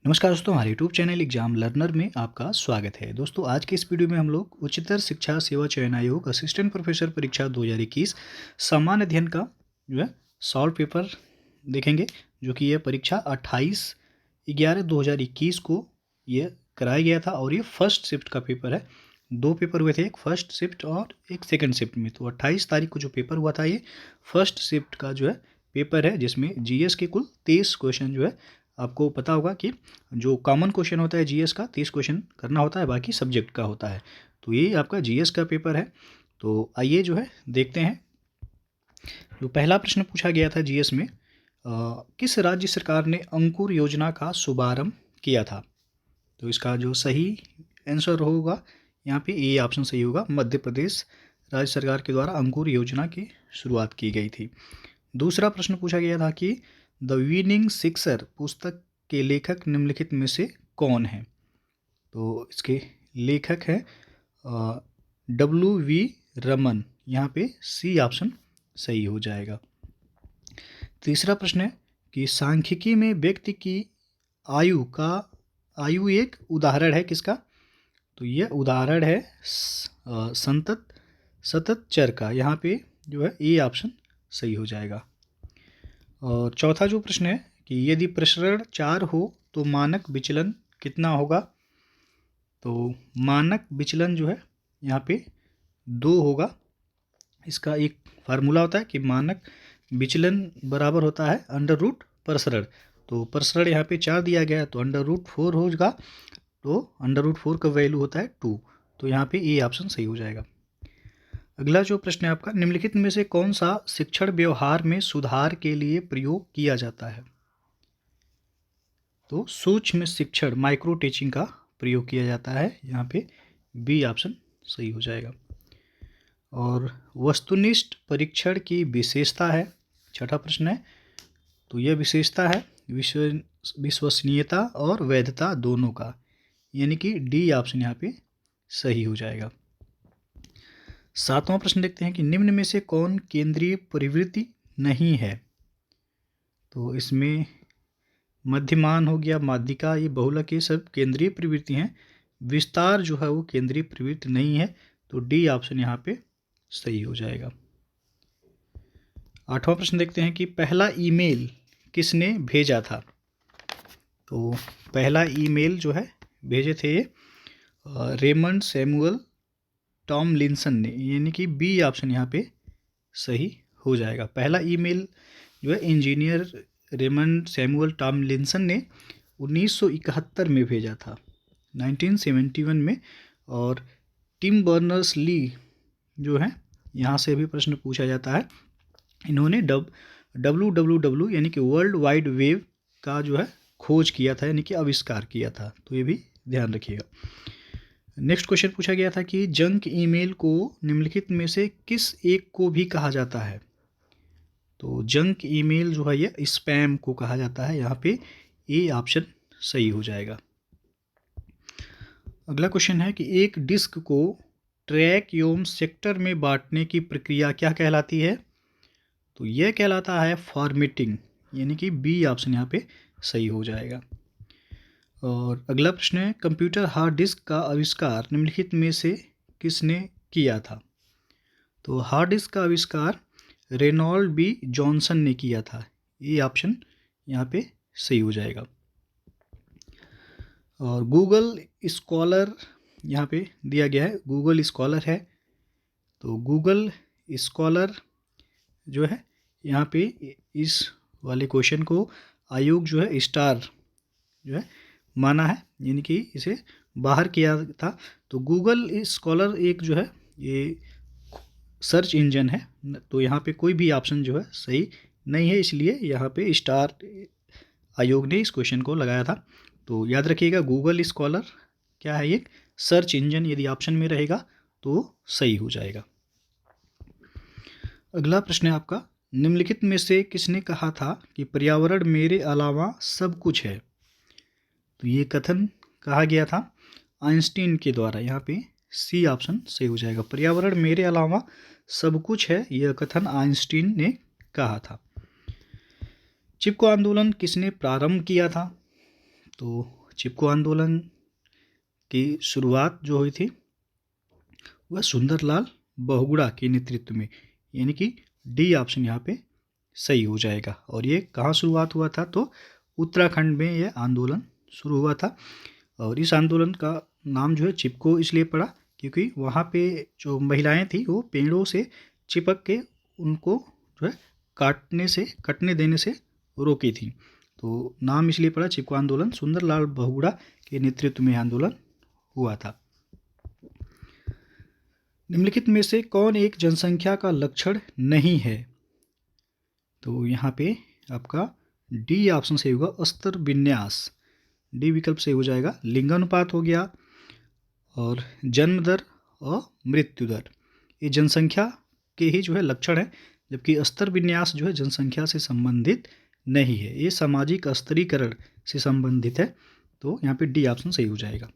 नमस्कार दोस्तों, हमारे यूट्यूब चैनल एग्जाम लर्नर में आपका स्वागत है। दोस्तों, आज के इस वीडियो में हम लोग उच्चतर शिक्षा सेवा चयन आयोग असिस्टेंट प्रोफेसर परीक्षा 2021 सामान्य अध्ययन का जो है सॉल्व पेपर देखेंगे, जो कि यह परीक्षा 28/11/2021 को यह कराया गया था और ये फर्स्ट शिफ्ट का पेपर है। 2 पेपर हुए थे, एक फर्स्ट शिफ्ट और एक सेकंड शिफ्ट में। तो 28 तारीख को जो पेपर हुआ था, ये फर्स्ट शिफ्ट का जो है पेपर है, जिसमें जीएस के कुल 23 क्वेश्चन जो है, आपको पता होगा कि जो कॉमन क्वेश्चन होता है जीएस का 30 क्वेश्चन करना होता है, बाकी सब्जेक्ट का होता है। तो ये आपका जीएस का पेपर है। तो आइए जो है देखते हैं। जो पहला प्रश्न पूछा गया था जीएस में, किस राज्य सरकार ने अंकुर योजना का शुभारंभ किया था? तो इसका जो सही आंसर होगा यहाँ पे ए ऑप्शन सही होगा। मध्य प्रदेश राज्य सरकार के द्वारा अंकुर योजना की शुरुआत की गई थी। दूसरा प्रश्न पूछा गया था कि द विनिंग सिक्सर पुस्तक के लेखक निम्नलिखित में से कौन है? तो इसके लेखक हैं W.V. रमन। यहाँ पे सी ऑप्शन सही हो जाएगा। तीसरा प्रश्न है कि सांख्यिकी में व्यक्ति की आयु एक उदाहरण है किसका? तो यह उदाहरण है सतत चर का। यहाँ पे जो है ए ऑप्शन सही हो जाएगा। और चौथा जो प्रश्न है कि यदि प्रसरण 4 हो तो मानक विचलन कितना होगा? तो मानक विचलन जो है यहाँ पे 2 होगा। इसका एक फार्मूला होता है कि मानक विचलन बराबर होता है अंडर रूट प्रसरण। तो प्रसरण यहाँ पे 4 दिया गया है, तो अंडर रूट 4 होगा। तो अंडर रूट 4 का वैल्यू होता है 2। तो यहाँ पे ए ऑप्शन सही हो जाएगा। अगला जो प्रश्न है आपका, निम्नलिखित में से कौन सा शिक्षण व्यवहार में सुधार के लिए प्रयोग किया जाता है? तो सूक्ष्म शिक्षण माइक्रो टीचिंग का प्रयोग किया जाता है। यहाँ पे बी ऑप्शन सही हो जाएगा। और वस्तुनिष्ठ परीक्षण की विशेषता है, छठा प्रश्न है। तो यह विशेषता है विश्वसनीयता और वैधता दोनों का, यानी कि डी ऑप्शन यहाँ पे सही हो जाएगा। सातवां प्रश्न देखते हैं कि निम्न में से कौन केंद्रीय प्रवृत्ति नहीं है? तो इसमें मध्यमान हो गया, माध्यिका, ये बहुलक, ये सब केंद्रीय प्रवृत्ति हैं। विस्तार जो है वो केंद्रीय प्रवृत्ति नहीं है। तो डी ऑप्शन यहाँ पे सही हो जाएगा। आठवां प्रश्न देखते हैं कि पहला ईमेल किसने भेजा था? तो पहला ईमेल जो है भेजे थे रेमंड सैमुअल टॉमलिंसन ने, यानी कि बी ऑप्शन यहाँ पे सही हो जाएगा। पहला ईमेल जो है इंजीनियर रेमंड सैमुअल टॉमलिंसन ने 1971 में भेजा था, 1971 में। और टिम बर्नर्स ली जो है, यहाँ से भी प्रश्न पूछा जाता है। इन्होंने WWW यानी कि वर्ल्ड वाइड वेब का जो है खोज किया था, यानी कि आविष्कार किया था। तो ये भी ध्यान रखिएगा। नेक्स्ट क्वेश्चन पूछा गया था कि जंक ईमेल को निम्नलिखित में से किस एक को भी कहा जाता है? तो जंक ईमेल जो है ये स्पैम को कहा जाता है। यहाँ पे ए ऑप्शन सही हो जाएगा। अगला क्वेश्चन है कि एक डिस्क को ट्रैक एवं सेक्टर में बांटने की प्रक्रिया क्या कहलाती है? तो यह कहलाता है फॉर्मेटिंग, यानी कि बी ऑप्शन यहाँ पे सही हो जाएगा। और अगला प्रश्न है कंप्यूटर हार्ड डिस्क का आविष्कार निम्नलिखित में से किसने किया था? तो हार्ड डिस्क का आविष्कार रेनॉल्ड बी जॉनसन ने किया था। ये ऑप्शन यहाँ पे सही हो जाएगा। और गूगल स्कॉलर यहाँ पे दिया गया है, गूगल स्कॉलर है। तो गूगल स्कॉलर जो है यहाँ पे इस वाले क्वेश्चन को आयोग जो है स्टार जो है माना है, यानी कि इसे बाहर किया था। तो गूगल स्कॉलर एक जो है ये सर्च इंजन है। तो यहाँ पे कोई भी ऑप्शन जो है सही नहीं है, इसलिए यहाँ पे स्टार आयोग ने इस क्वेश्चन को लगाया था। तो याद रखिएगा, गूगल स्कॉलर क्या है? एक सर्च इंजन, यदि ऑप्शन में रहेगा तो सही हो जाएगा। अगला प्रश्न है आपका, निम्नलिखित में से किसने कहा था कि पर्यावरण मेरे अलावा सब कुछ है? तो ये कथन कहा गया था आइंस्टीन के द्वारा। यहाँ पे सी ऑप्शन सही हो जाएगा। पर्यावरण मेरे अलावा सब कुछ है, यह कथन आइंस्टीन ने कहा था। चिपको आंदोलन किसने प्रारंभ किया था? तो चिपको आंदोलन की शुरुआत जो हुई थी वह सुंदरलाल बहुगुणा के नेतृत्व में, यानी कि डी ऑप्शन यहाँ पे सही हो जाएगा। और ये कहाँ शुरुआत हुआ था, तो उत्तराखंड में यह आंदोलन शुरू हुआ था। और इस आंदोलन का नाम जो है चिपको इसलिए पड़ा क्योंकि वहाँ पे जो महिलाएं थी वो पेड़ों से चिपक के उनको जो है कटने देने से रोकी थी। तो नाम इसलिए पड़ा चिपको आंदोलन, सुंदरलाल बहुगुणा के नेतृत्व में आंदोलन हुआ था। निम्नलिखित में से कौन एक जनसंख्या का लक्षण नहीं है, तो यहाँ पे आपका डी ऑप्शन सही होगा, स्तर विन्यास, डी विकल्प सही हो जाएगा। लिंगानुपात हो गया, और जन्म दर और मृत्यु दर ये जनसंख्या के ही जो है लक्षण है, जबकि स्तर विन्यास जो है जनसंख्या से संबंधित नहीं है, ये सामाजिक स्तरीकरण से संबंधित है। तो यहाँ पे डी ऑप्शन सही हो जाएगा।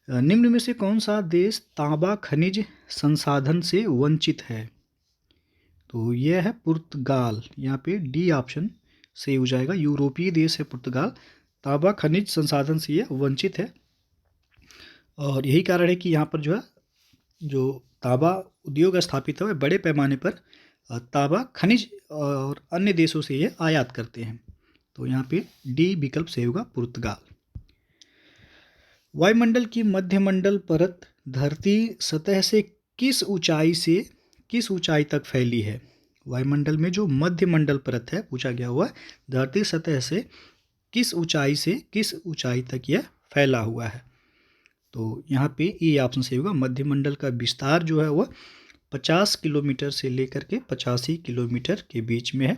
निम्न में से कौन सा देश तांबा खनिज संसाधन से वंचित है, तो यह है पुर्तगाल, यहाँ पे डी ऑप्शन सही हो जाएगा। यूरोपीय देश है पुर्तगाल, तांबा खनिज संसाधन से यह वंचित है। और यही कारण है कि यहाँ पर जो है जो तांबा उद्योग स्थापित है वह बड़े पैमाने पर तांबा खनिज और अन्य देशों से ये आयात करते हैं। तो यहाँ पे डी विकल्प सही होगा, पुर्तगाल। वायुमंडल की मध्यमंडल परत धरती सतह से किस ऊंचाई तक फैली है। वायुमंडल में जो मध्यमंडल परत है पूछा गया हुआ, धरती सतह से किस ऊंचाई तक यह फैला हुआ है। तो यहाँ पे ये ऑप्शन सही होगा, मध्यमंडल का विस्तार जो है वह 50 किलोमीटर से लेकर के 85 किलोमीटर के बीच में है।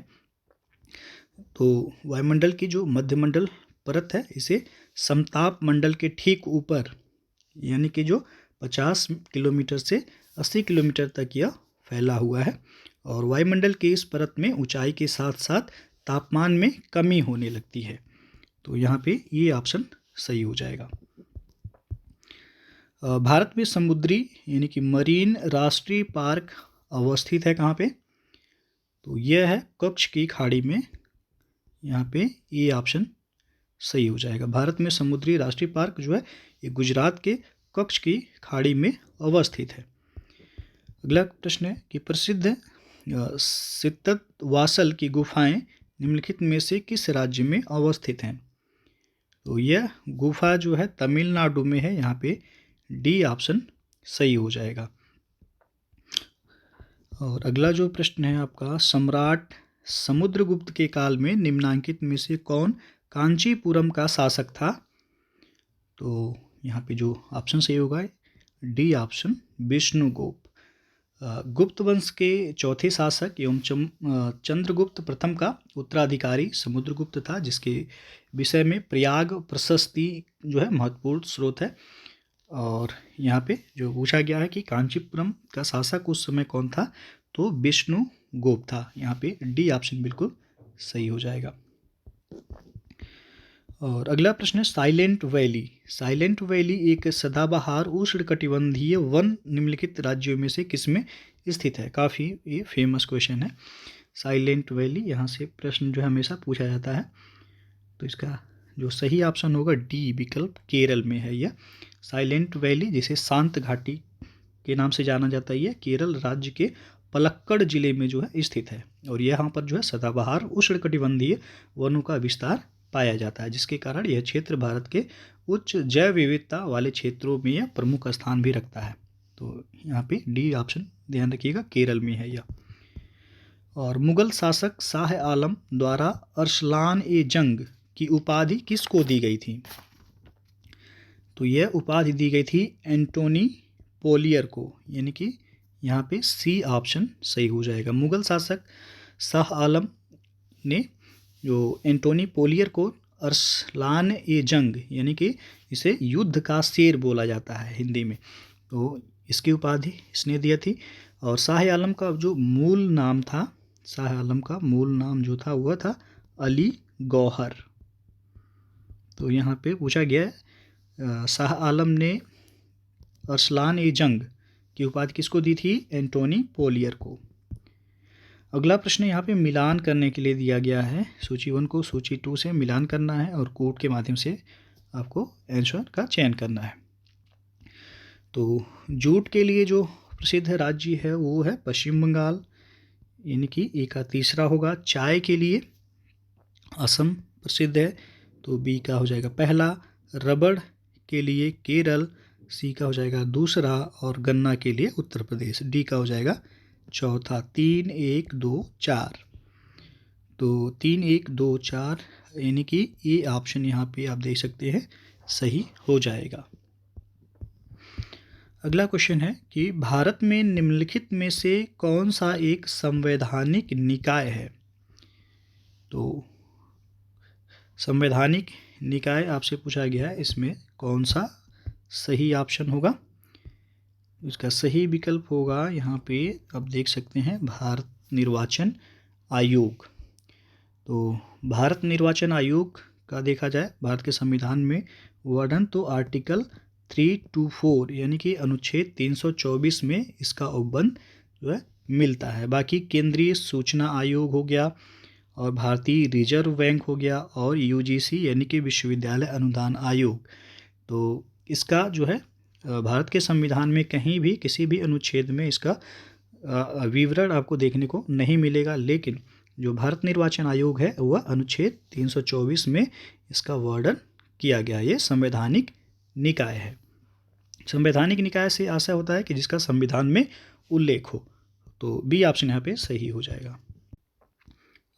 तो वायुमंडल की जो मध्यमंडल परत है इसे समताप मंडल के ठीक ऊपर, यानी कि जो 50 किलोमीटर से 80 किलोमीटर तक यह फैला हुआ है। और वायुमंडल की इस परत में ऊंचाई के साथ साथ तापमान में कमी होने लगती है। तो यहाँ पे ये ऑप्शन सही हो जाएगा। भारत में समुद्री यानी कि मरीन राष्ट्रीय पार्क अवस्थित है कहाँ पे, तो यह है कच्छ की खाड़ी में, यहाँ पे ये ऑप्शन सही हो जाएगा। भारत में समुद्री राष्ट्रीय पार्क जो है ये गुजरात के कच्छ की खाड़ी में अवस्थित है। अगला प्रश्न है कि प्रसिद्ध सित्तत वासल की गुफाएं निम्नलिखित में से किस राज्य में अवस्थित हैं, तो यह गुफा जो है तमिलनाडु में है, यहाँ पे डी ऑप्शन सही हो जाएगा। और अगला जो प्रश्न है आपका, सम्राट समुद्रगुप्त के काल में निम्नांकित में से कौन कांचीपुरम का शासक था, तो यहाँ पे जो ऑप्शन सही होगा डी ऑप्शन विष्णुगुप्त। गुप्त वंश के चौथे शासक एवं चंद्रगुप्त प्रथम का उत्तराधिकारी समुद्रगुप्त था, जिसके विषय में प्रयाग प्रशस्ति जो है महत्वपूर्ण स्रोत है। और यहाँ पे जो पूछा गया है कि कांचीपुरम का शासक उस समय कौन था, तो विष्णुगुप्त था। यहाँ पे डी ऑप्शन बिल्कुल सही हो जाएगा। और अगला प्रश्न है साइलेंट वैली। साइलेंट वैली एक सदाबहार उष्णकटिबंधीय वन निम्नलिखित राज्यों में से किसमें स्थित है। काफ़ी ये फेमस क्वेश्चन है साइलेंट वैली, यहाँ से प्रश्न जो हमेशा पूछा जाता है। तो इसका जो सही ऑप्शन होगा डी विकल्प, केरल में है यह साइलेंट वैली, जिसे शांत घाटी के नाम से जाना जाता है। यह केरल राज्य के पलक्कड़ जिले में जो है स्थित है। और यहाँ पर जो है सदाबहार उष्णकटिबंधीय वनों का विस्तार पाया जाता है, जिसके कारण यह क्षेत्र भारत के उच्च जैव विविधता वाले क्षेत्रों में यह प्रमुख स्थान भी रखता है। तो यहाँ पे डी ऑप्शन ध्यान रखिएगा, केरल में है यह। और मुगल शासक शाह आलम द्वारा अरसलान ए जंग की उपाधि किसको दी गई थी, तो यह उपाधि दी गई थी एंटोनी पोलियर को, यानी कि यहाँ पे सी ऑप्शन सही हो जाएगा। मुगल शासक शाह आलम ने जो एंटोनी पोलियर को अरसलान ए जंग, यानी कि इसे युद्ध का शेर बोला जाता है हिंदी में, तो इसकी उपाधि इसने दिया थी। और शाह आलम का जो मूल नाम था, शाह आलम का मूल नाम जो था वह था अली गौहर। तो यहाँ पे पूछा गया है शाह आलम ने अरसलान ए जंग की उपाधि किसको दी थी, एंटोनी पोलियर को। अगला प्रश्न यहाँ पे मिलान करने के लिए दिया गया है। सूची 1 को सूची 2 से मिलान करना है और कोड के माध्यम से आपको आंसर का चयन करना है। तो जूट के लिए जो प्रसिद्ध राज्य है वो है पश्चिम बंगाल, यानी कि ए का तीसरा होगा। चाय के लिए असम प्रसिद्ध है, तो बी का हो जाएगा पहला। रबड़ के लिए केरल, सी का हो जाएगा दूसरा। और गन्ना के लिए उत्तर प्रदेश, डी का हो जाएगा चौथा। 3 1 2 4, तो 3 1 2 4 यानी कि ये ऑप्शन यहाँ पे आप देख सकते हैं सही हो जाएगा। अगला क्वेश्चन है कि भारत में निम्नलिखित में से कौन सा एक संवैधानिक निकाय है। तो संवैधानिक निकाय आपसे पूछा गया है, इसमें कौन सा सही ऑप्शन होगा। इसका सही विकल्प होगा यहाँ पे आप देख सकते हैं भारत निर्वाचन आयोग। तो भारत निर्वाचन आयोग का देखा जाए भारत के संविधान में वर्णन तो आर्टिकल 324 यानी कि अनुच्छेद 324 में इसका उपबंध जो है मिलता है। बाकी केंद्रीय सूचना आयोग हो गया और भारतीय रिजर्व बैंक हो गया और यूजीसी यानी कि विश्वविद्यालय अनुदान आयोग, तो इसका जो है भारत के संविधान में कहीं भी किसी भी अनुच्छेद में इसका विवरण आपको देखने को नहीं मिलेगा। लेकिन जो भारत निर्वाचन आयोग है वह अनुच्छेद 324 में इसका वर्णन किया गया। ये संवैधानिक निकाय है। संवैधानिक निकाय से आशा होता है कि जिसका संविधान में उल्लेख हो, तो बी ऑप्शन यहाँ पे सही हो जाएगा।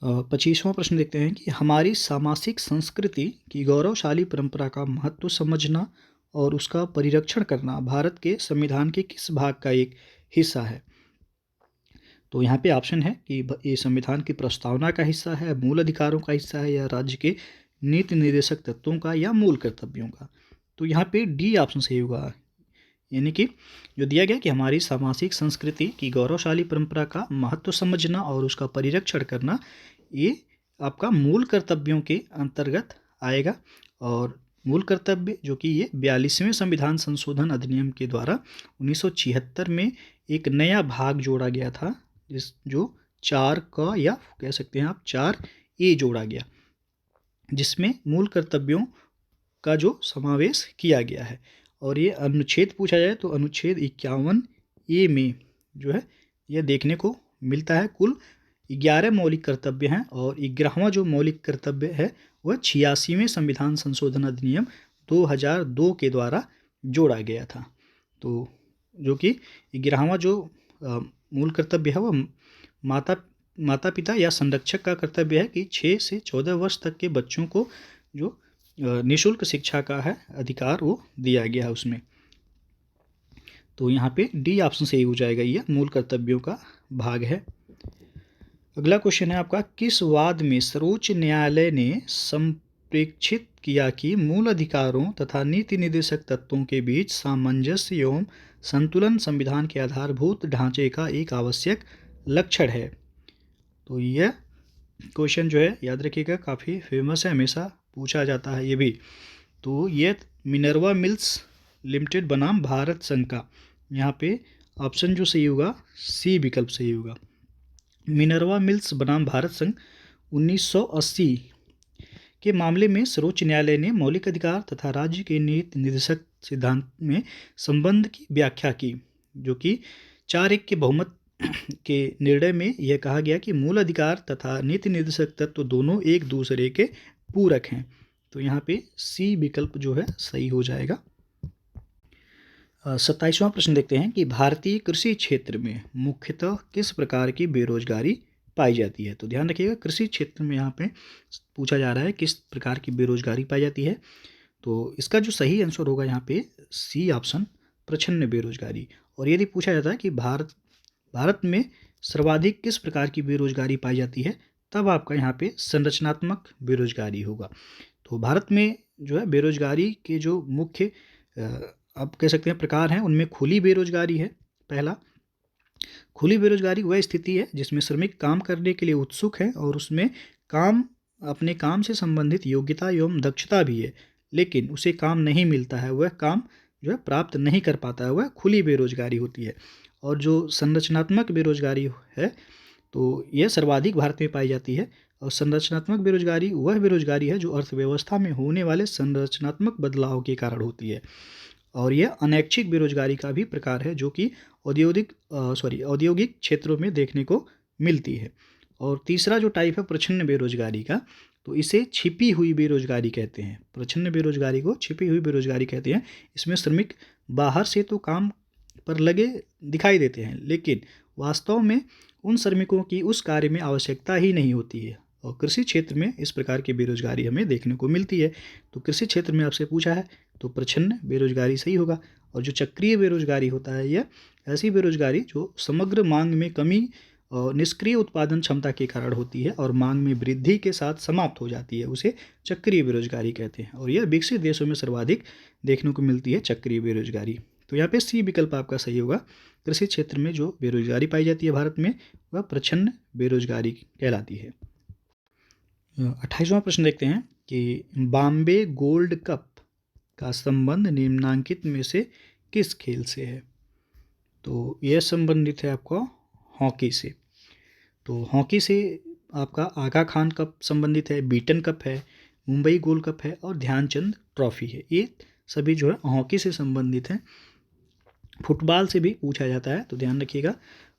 25वां प्रश्न देखते हैं कि हमारी सामाजिक संस्कृति की गौरवशाली परंपरा का महत्व समझना और उसका परिरक्षण करना भारत के संविधान के किस भाग का एक हिस्सा है। तो यहाँ पे ऑप्शन है कि ये संविधान की प्रस्तावना का हिस्सा है, मूल अधिकारों का हिस्सा है, या राज्य के नीति निर्देशक तत्वों का, या मूल कर्तव्यों का। तो यहाँ पे डी ऑप्शन सही होगा, यानी कि जो दिया गया कि हमारी सामाजिक संस्कृति की गौरवशाली परंपरा का महत्व समझना और उसका परिरक्षण करना, ये आपका मूल कर्तव्यों के अंतर्गत आएगा। और मूल कर्तव्य जो कि ये 42वें संविधान संशोधन अधिनियम के द्वारा 1976 में एक नया भाग जोड़ा गया था, जो 4 का या कह सकते हैं आप 4A जोड़ा गया, जिसमें मूल कर्तव्यों का जो समावेश किया गया है। और ये अनुच्छेद पूछा जाए तो अनुच्छेद 51A में जो है यह देखने को मिलता है। कुल 11 मौलिक कर्तव्य हैं और 11वां जो मौलिक कर्तव्य है वह 86वें संविधान संशोधन अधिनियम 2002 के द्वारा जोड़ा गया था। तो जो कि 11वां जो मूल कर्तव्य है वह माता पिता या संरक्षक का कर्तव्य है कि 6 से 14 वर्ष तक के बच्चों को जो निःशुल्क शिक्षा का है अधिकार वो दिया गया है उसमें। तो यहाँ पे डी ऑप्शन सही हो जाएगा, यह मूल कर्तव्यों का भाग है। अगला क्वेश्चन है आपका, किस वाद में सर्वोच्च न्यायालय ने संप्रेक्षित किया कि मूल अधिकारों तथा नीति निर्देशक तत्वों के बीच सामंजस्य एवं संतुलन संविधान के आधारभूत ढांचे का एक आवश्यक लक्षण है। तो यह क्वेश्चन जो है याद रखिएगा काफ़ी फेमस है, हमेशा पूछा जाता है ये भी। तो ये मिनर्वा मिल्स लिमिटेड बनाम भारत संघ का, यहाँ पे ऑप्शन जो सही होगा सी विकल्प सही होगा। मिनर्वा मिल्स बनाम भारत संघ 1980 के मामले में सर्वोच्च न्यायालय ने मौलिक अधिकार तथा राज्य के नीति निर्देशक सिद्धांत में संबंध की व्याख्या की, जो कि 4-1 के बहुमत के निर्णय में यह कहा गया कि मूल अधिकार तथा नीति निर्देशक तत्व दोनों एक दूसरे के पूरक हैं। तो यहाँ पे सी विकल्प जो है सही हो जाएगा। 27वां प्रश्न देखते हैं कि भारतीय कृषि क्षेत्र में मुख्यतः किस प्रकार की बेरोजगारी पाई जाती है। तो ध्यान रखिएगा कृषि क्षेत्र में यहाँ पे पूछा जा रहा है किस प्रकार की बेरोजगारी पाई जाती है। तो इसका जो सही आंसर होगा यहाँ पे सी ऑप्शन, प्रच्छन्न बेरोजगारी। और यदि पूछा जाता है कि भारत में सर्वाधिक किस प्रकार की बेरोजगारी पाई जाती है, तब आपका यहाँ पे संरचनात्मक बेरोजगारी होगा। तो भारत में जो है बेरोजगारी के जो मुख्य आप कह सकते हैं प्रकार हैं, उनमें खुली बेरोजगारी है पहला। खुली बेरोजगारी वह स्थिति है जिसमें श्रमिक काम करने के लिए उत्सुक है और उसमें अपने काम से संबंधित योग्यता एवं दक्षता भी है, लेकिन उसे काम नहीं मिलता है, वह काम जो है प्राप्त नहीं कर पाता है, वह खुली बेरोजगारी होती है। और जो संरचनात्मक बेरोजगारी है तो यह सर्वाधिक भारत में पाई जाती है। और संरचनात्मक बेरोजगारी वह बेरोजगारी है जो अर्थव्यवस्था में होने वाले संरचनात्मक बदलाव के कारण होती है। और यह अनैच्छिक बेरोजगारी का भी प्रकार है जो कि औद्योगिक क्षेत्रों में देखने को मिलती है। और तीसरा जो टाइप है प्रच्छन्न बेरोजगारी का, तो इसे छिपी हुई बेरोजगारी कहते हैं। प्रच्छन्न बेरोजगारी को छिपी हुई बेरोजगारी कहते हैं। इसमें श्रमिक बाहर से तो काम पर लगे दिखाई देते हैं, लेकिन वास्तव में उन श्रमिकों की उस कार्य में आवश्यकता ही नहीं होती है। और कृषि क्षेत्र में इस प्रकार की बेरोजगारी हमें देखने को मिलती है। तो कृषि क्षेत्र में आपसे पूछा है तो प्रच्छन्न बेरोजगारी सही होगा। और जो चक्रीय बेरोजगारी होता है, यह ऐसी बेरोजगारी जो समग्र मांग में कमी और निष्क्रिय उत्पादन क्षमता के कारण होती है और मांग में वृद्धि के साथ समाप्त हो जाती है, उसे चक्रीय बेरोजगारी कहते हैं। और यह विकसित देशों में सर्वाधिक देखने को मिलती है चक्रीय बेरोजगारी। तो यहाँ पे सी विकल्प आपका सही होगा। कृषि क्षेत्र में जो बेरोजगारी पाई जाती है भारत में, वह प्रच्छन्न बेरोजगारी कहलाती है। 28वां प्रश्न देखते हैं कि बॉम्बे गोल्ड कप का संबंध निम्नांकित में से किस खेल से है। तो यह संबंधित है आपको हॉकी से। तो हॉकी से आपका आगा खान कप संबंधित है, बीटन कप है, मुंबई गोल्ड कप है और ध्यानचंद ट्रॉफी है। ये सभी जो है हॉकी से संबंधित हैं। फुटबॉल से भी पूछा जाता है, तो ध्यान रखिएगा।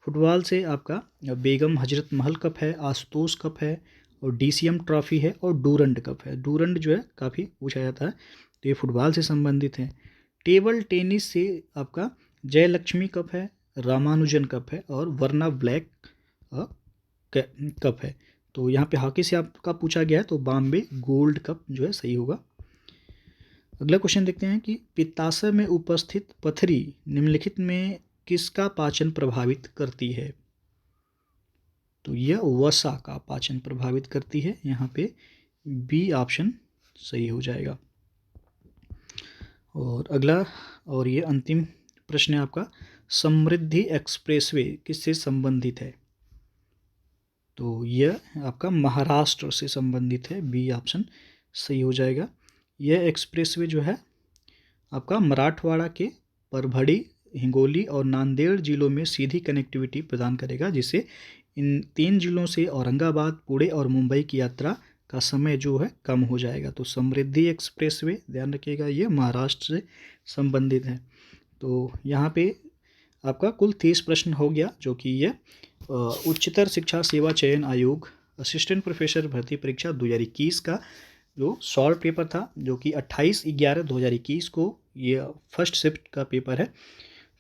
फुटबॉल से आपका बेगम हजरत महल कप है, आशुतोष कप है और डीसीएम ट्रॉफी है और डूरंड कप है। डूरंड जो है काफ़ी पूछा जाता है, तो ये फुटबॉल से संबंधित है। टेबल टेनिस से आपका जयलक्ष्मी कप है, रामानुजन कप है और वर्ना ब्लैक कप है। तो यहाँ पे हॉकी से आपका पूछा गया है, तो बॉम्बे गोल्ड कप जो है सही होगा। अगला क्वेश्चन देखते हैं कि पित्ताशय में उपस्थित पथरी निम्नलिखित में किसका पाचन प्रभावित करती है। तो यह वसा का पाचन प्रभावित करती है। यहाँ पे बी ऑप्शन सही हो जाएगा। और अगला और ये अंतिम प्रश्न है आपका, समृद्धि एक्सप्रेसवे किससे संबंधित है। तो यह आपका महाराष्ट्र से संबंधित है, बी ऑप्शन सही हो जाएगा। यह एक्सप्रेसवे जो है आपका मराठवाड़ा के परभड़ी, हिंगोली और नांदेड़ जिलों में सीधी कनेक्टिविटी प्रदान करेगा, जिससे इन 3 जिलों से औरंगाबाद, पुणे और मुंबई की यात्रा का समय जो है कम हो जाएगा। तो समृद्धि एक्सप्रेसवे ध्यान रखिएगा, ये महाराष्ट्र से संबंधित है। तो यहाँ पे आपका कुल 30 प्रश्न हो गया, जो कि ये उच्चतर शिक्षा सेवा चयन आयोग असिस्टेंट प्रोफेसर भर्ती परीक्षा 2021 का जो सॉल्व पेपर था, जो कि 28/11/2021 को ये फर्स्ट शिफ्ट का पेपर है।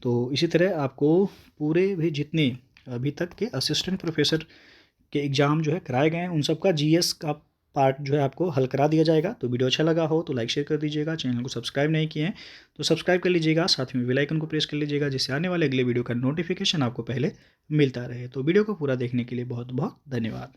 तो इसी तरह आपको पूरे भी जितने अभी तक के असिस्टेंट प्रोफेसर के एग्ज़ाम जो है कराए गए हैं, उन सब का जीएस का पार्ट जो है आपको हल करा दिया जाएगा। तो वीडियो अच्छा लगा हो तो लाइक शेयर कर दीजिएगा। चैनल को सब्सक्राइब नहीं किए हैं तो सब्सक्राइब कर लीजिएगा, साथ में बेल आइकन को प्रेस कर लीजिएगा, जिससे आने वाले अगले वीडियो का नोटिफिकेशन आपको पहले मिलता रहे। तो वीडियो को पूरा देखने के लिए बहुत बहुत धन्यवाद।